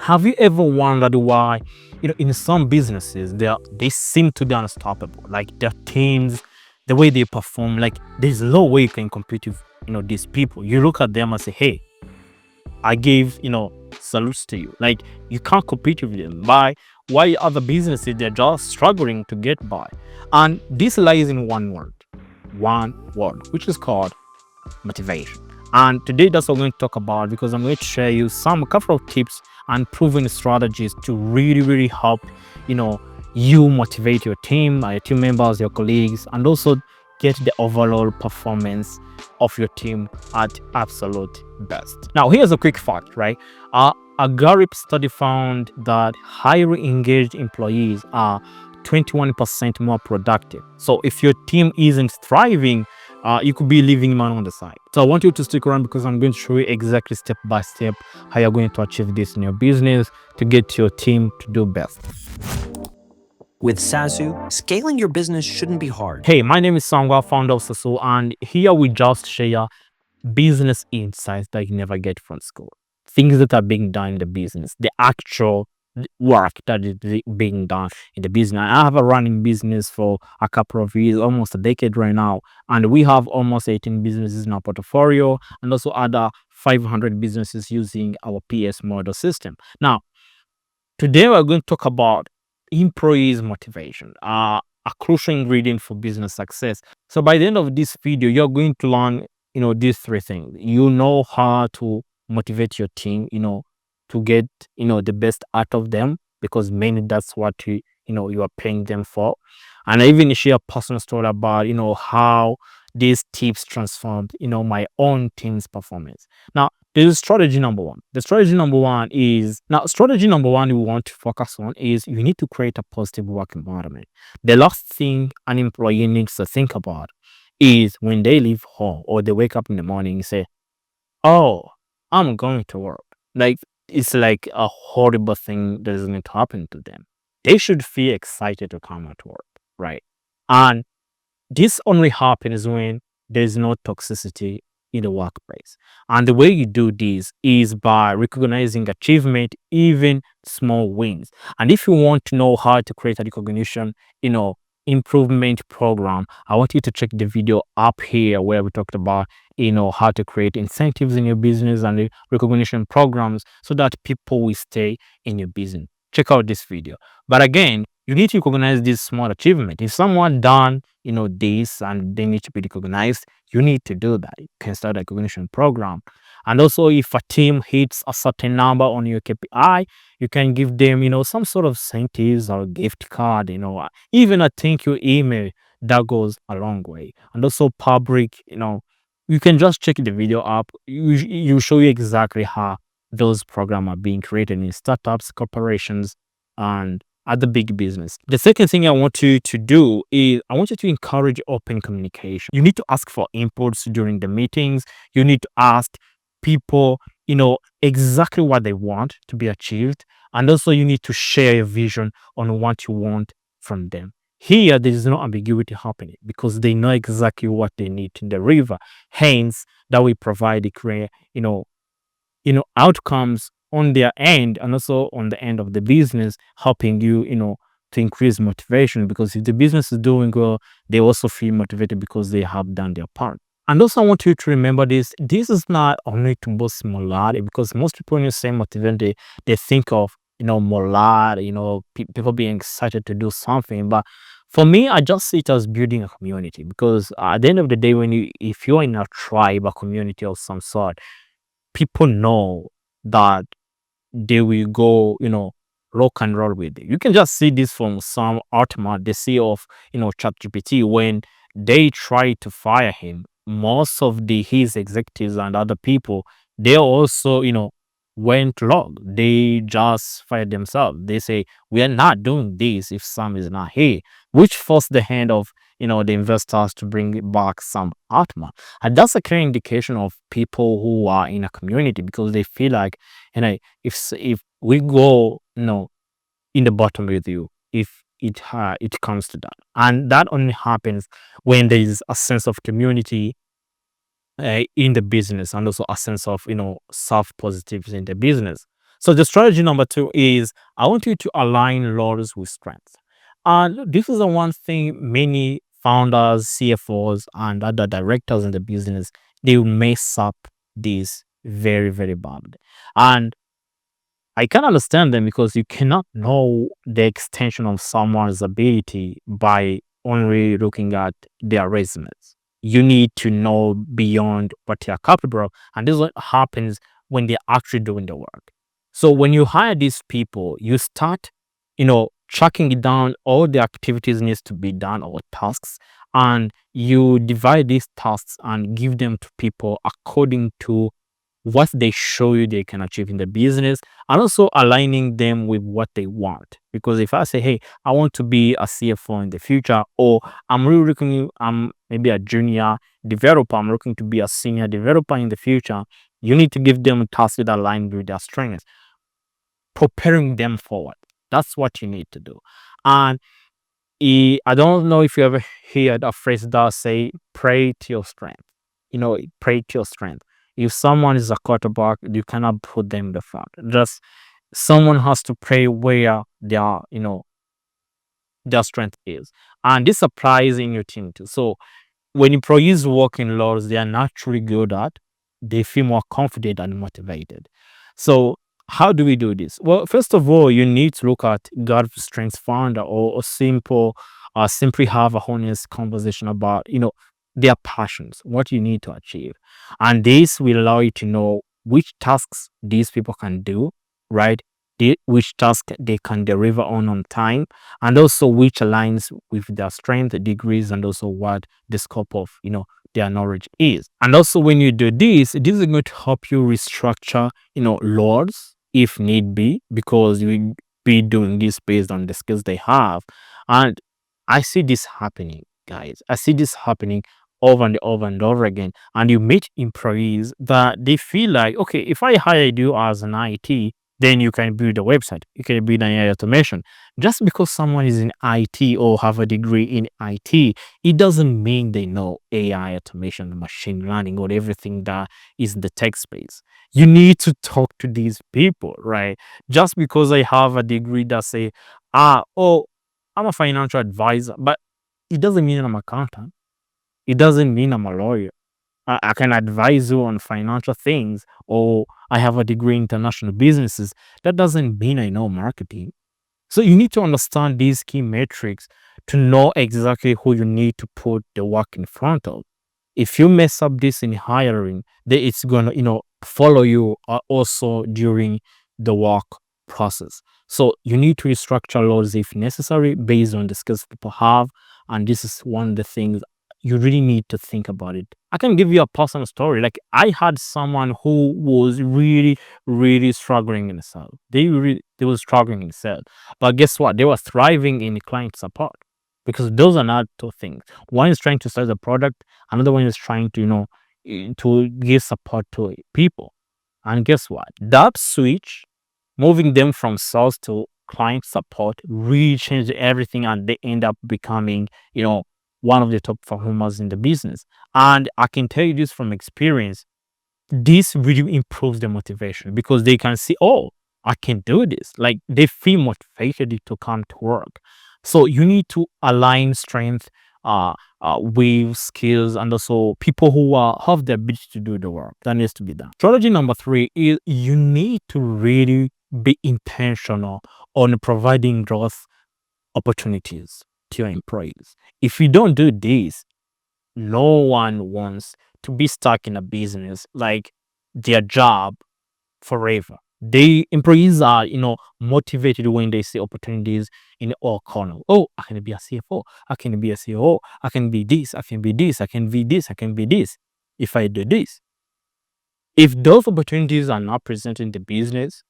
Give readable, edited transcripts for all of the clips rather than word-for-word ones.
Have you ever wondered why, in some businesses, they seem to be unstoppable? Like their teams, the way they perform, like there's no way you can compete with, these people. You look at them and say, hey, I gave, salutes to you. Like you can't compete with them. Why other businesses, they're just struggling to get by. And this lies in one word, which is called motivation. And today that's what we're going to talk about, because I'm going to share you a couple of tips and proven strategies to really help you motivate your team, your team members, your colleagues, and also get the overall performance of your team at absolute best. Now here's a quick fact, right? A Gallup study found that highly engaged employees are 21% more productive. So if your team isn't thriving, you could be leaving money on the side. So I want you to stick around, because I'm going to show you exactly step by step how you're going to achieve this in your business to get your team to do best. With Sassuo, scaling your business shouldn't be hard. Hey, my name is Sangwa, founder of Sassuo, and here we just share business insights that you never get from school. Things that are being done in the business, the actual work that is being done in the business. I have a running business for a couple of years, almost a decade right now, and we have almost 18 businesses in our portfolio, and also other 500 businesses using our PS model system. Now, today we're going to talk about employees motivation, a crucial ingredient for business success. So by the end of this video, you're going to learn these three things. You know how to motivate your team, to get the best out of them, because mainly that's what you are paying them for. And I even share a personal story about how these tips transformed my own team's performance. Now, this is strategy number one. Strategy number one you want to focus on is you need to create a positive work environment. The last thing an employee needs to think about is when they leave home or they wake up in the morning and say, oh, I'm going to work. Like it's like a horrible thing that is going to happen to them. They should feel excited to come to work, right? And this only happens when there's no toxicity in the workplace. And the way you do this is by recognizing achievement, even small wins. And if you want to know how to create a recognition, improvement program, I want you to check the video up here where we talked about, how to create incentives in your business and the recognition programs so that people will stay in your business. Check out this video. But again, you need to recognize this small achievement. If someone done, this and they need to be recognized, you need to do that. You can start a recognition program. And also, if a team hits a certain number on your KPI, you can give them, some sort of incentives or gift card, even a thank you email that goes a long way. And also public, you can just check the video up. You show you exactly how those programs are being created in startups, corporations, and other big business. The second thing I want you to do is I want you to encourage open communication. You need to ask for inputs during the meetings. You need to ask people, exactly what they want to be achieved. And also you need to share your vision on what you want from them. Here, there is no ambiguity happening because they know exactly what they need to deliver. Hence, that we provide the clear, outcomes on their end and also on the end of the business, helping you, to increase motivation, because if the business is doing well, they also feel motivated because they have done their part. And also I want you to remember this is not only to boost morale, because most people when you say motivate, they think of, morale, people being excited to do something. But for me, I just see it as building a community, because at the end of the day, if you're in a tribe, a community of some sort, people know that they will go, rock and roll with it. You can just see this from Sam Altman, the CEO of, ChatGPT. When they try to fire him, most of his executives and other people, they also, went log. They just fired themselves. They say, we are not doing this if Sam is not here, which forced the hand of, the investors to bring back Sam Altman. And that's a clear indication of people who are in a community, because they feel like, if we go, in the bottom with you, if it comes to that. And that only happens when there is a sense of community in the business, and also a sense of self-positivity in the business. So the strategy number two is I want you to align laws with strengths. And this is the one thing many founders, CFOs, and other directors in the business, they will mess up this very, very badly. And I can understand them because you cannot know the extension of someone's ability by only looking at their resumes. You need to know beyond what they are capable of. And this is what happens when they're actually doing the work. So when you hire these people, you start, tracking it down, all the activities needs to be done or tasks, and you divide these tasks and give them to people according to what they show you they can achieve in the business, and also aligning them with what they want. Because if I say, hey, I want to be a CFO in the future, or I'm maybe a junior developer, I'm looking to be a senior developer in the future, you need to give them tasks that align with their strengths, preparing them forward. That's what you need to do. And I don't know if you ever heard a phrase that say, pray to your strength. Pray to your strength. If someone is a quarterback, you cannot put them in the front. Just someone has to pray where their strength is. And this applies in your team too. So when employees work in laws they are naturally good at, they feel more confident and motivated. So how do we do this? Well, first of all, you need to look at God Strengths Founder, or simply have a honest conversation about their passions, what you need to achieve, and this will allow you to know which tasks these people can do, right? Which task they can deliver on time, and also which aligns with their strength degrees, and also what the scope of their knowledge is. And also when you do this is going to help you restructure laws if need be, because you will be doing this based on the skills they have. And I see this happening, guys. I see this happening over and over and over again. And you meet employees that they feel like, okay, if I hire you as an IT, then you can build a website, you can build an AI automation. Just because someone is in IT or have a degree in IT, it doesn't mean they know AI automation, machine learning, or everything that is in the tech space. You need to talk to these people, right? Just because I have a degree that say, oh, I'm a financial advisor, but it doesn't mean I'm an accountant. It doesn't mean I'm a lawyer. I can advise you on financial things, or I have a degree in international businesses. That doesn't mean I know marketing. So you need to understand these key metrics to know exactly who you need to put the work in front of. If you mess up this in hiring, then it's gonna, follow you also during the work process. So you need to restructure laws if necessary based on the skills people have. And this is one of the things you really need to think about it. I can give you a personal story. Like I had someone who was really, really struggling in sales. They were struggling in sales. But guess what? They were thriving in client support, because those are not two things. One is trying to sell the product, another one is trying to, to give support to people. And guess what? That switch, moving them from sales to client support, really changed everything, and they end up becoming, one of the top performers in the business. And I can tell you this from experience, this really improves their motivation because they can see, oh, I can do this. Like they feel motivated to come to work. So you need to align strength with skills, and also people who have the ability to do the work that needs to be done. Strategy number three is you need to really be intentional on providing growth opportunities to your employees. If you don't do this, no one wants to be stuck in a business like their job forever. The employees are, motivated when they see opportunities in all corners. Oh, I can be a CFO. I can be a CEO. I can be this. I can be this. I can be this. I can be this. If I do this, if those opportunities are not present in the business,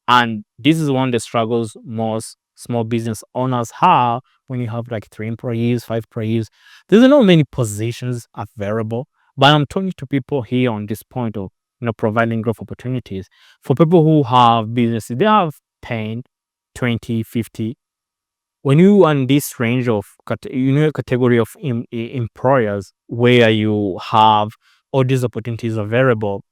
and this is one of the struggles most small business owners have when you have like 3 employees, 5 employees. There's not many positions available. But I'm talking to people here on this point of providing growth opportunities for people who have businesses. They have 10, 20, 50. When you are in this range of category of employers where you have all these opportunities available,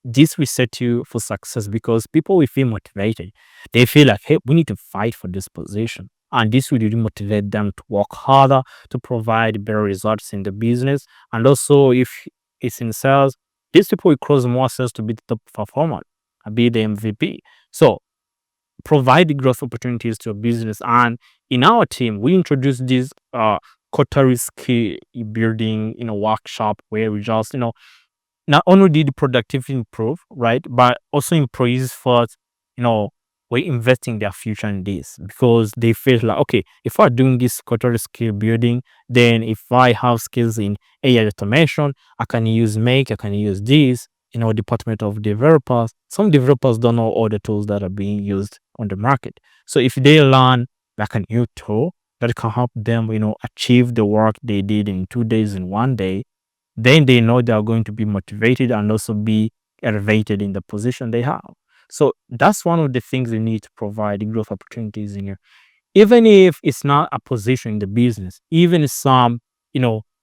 this will set you for success because people will feel motivated. They feel like, hey, we need to fight for this position. And this will really motivate them to work harder to provide better results in the business. And also, if it's in sales, these people will close more sales to be the top performer, be the MVP. So, provide the growth opportunities to a business. And in our team, we introduce this quarterly skill building, workshop where we just, not only did the productivity improve, right, but also employees thought, you know, we're investing their future in this because they feel like, okay, if I'm doing this quarterly skill building, then if I have skills in AI automation, I can use Make, I can use this, department of developers. Some developers don't know all the tools that are being used on the market. So if they learn like a new tool that can help them, achieve the work they did in 2 days in one day, then they know they are going to be motivated and also be elevated in the position they have. So that's one of the things you need to provide growth opportunities in here. Even if it's not a position in the business, even some,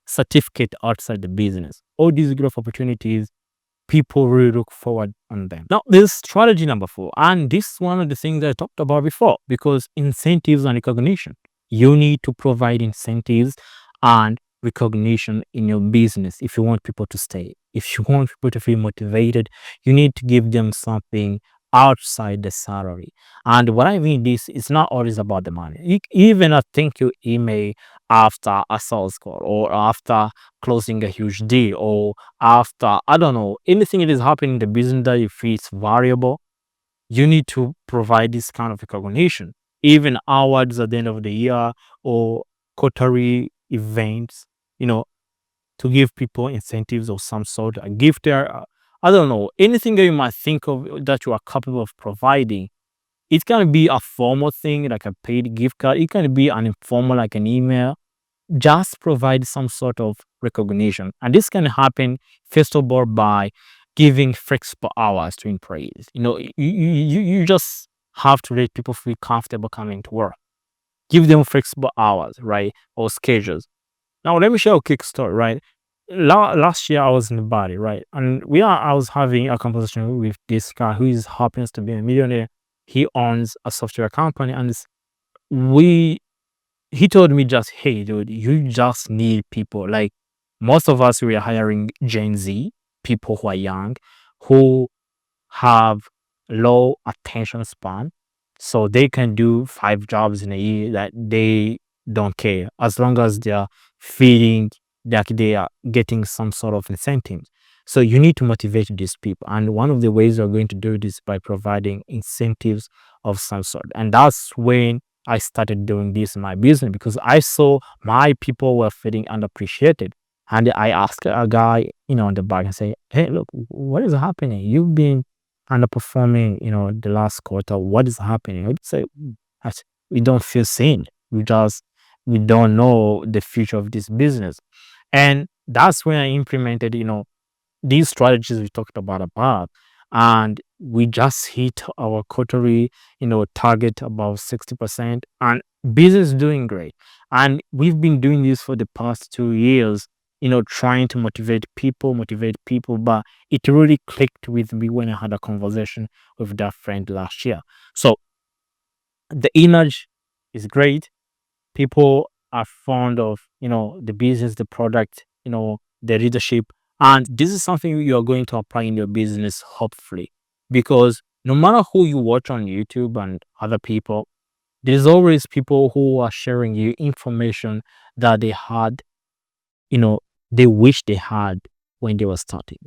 certificate outside the business, all these growth opportunities, people really look forward on them. Now, there's strategy number 4, and this is one of the things that I talked about before because incentives and recognition. You need to provide incentives and recognition in your business if you want people to stay. If you want people to feel motivated, you need to give them something outside the salary. And what I mean this is not always about the money. Even a thank you email after a sales call or after closing a huge deal or after, I don't know, anything that is happening in the business that you feel is valuable, you need to provide this kind of recognition. Even awards at the end of the year or quarterly events, you know, to give people incentives of some sort, a gift there. I don't know, anything that you might think of that you are capable of providing. It can be a formal thing like a paid gift card. It can be an informal like an email. Just provide some sort of recognition. And this can happen, first of all, by giving flexible hours to employees. You just have to let people feel comfortable coming to work. Give them flexible hours, right? Or schedules. Now, let me share a quick story, right? Last year, I was in Bali, right? And I was having a conversation with this guy who happens to be a millionaire. He owns a software company, and we he told me just, hey, dude, you just need people. Like most of us, we are hiring Gen Z, people who are young, who have low attention span. So they can do 5 jobs in a year that they don't care as long as they're feeling like they are getting some sort of incentives. So you need to motivate these people. And one of the ways you're going to do this by providing incentives of some sort. And that's when I started doing this in my business because I saw my people were feeling unappreciated. And I asked a guy, on the back and say, hey, look, what is happening? You've been underperforming, the last quarter. What is happening? I'd say, "As- we don't feel seen. We don't know the future of this business." And that's when I implemented, these strategies we talked about, and we just hit our quarterly, target about 60%, and business is doing great. And we've been doing this for the past 2 years, trying to motivate people, but it really clicked with me when I had a conversation with that friend last year. So the image is great. People are fond of, the business, the product, the leadership. And this is something you're going to apply in your business, hopefully, because no matter who you watch on YouTube and other people, there's always people who are sharing you information that they had, you know, they wish they had when they were starting.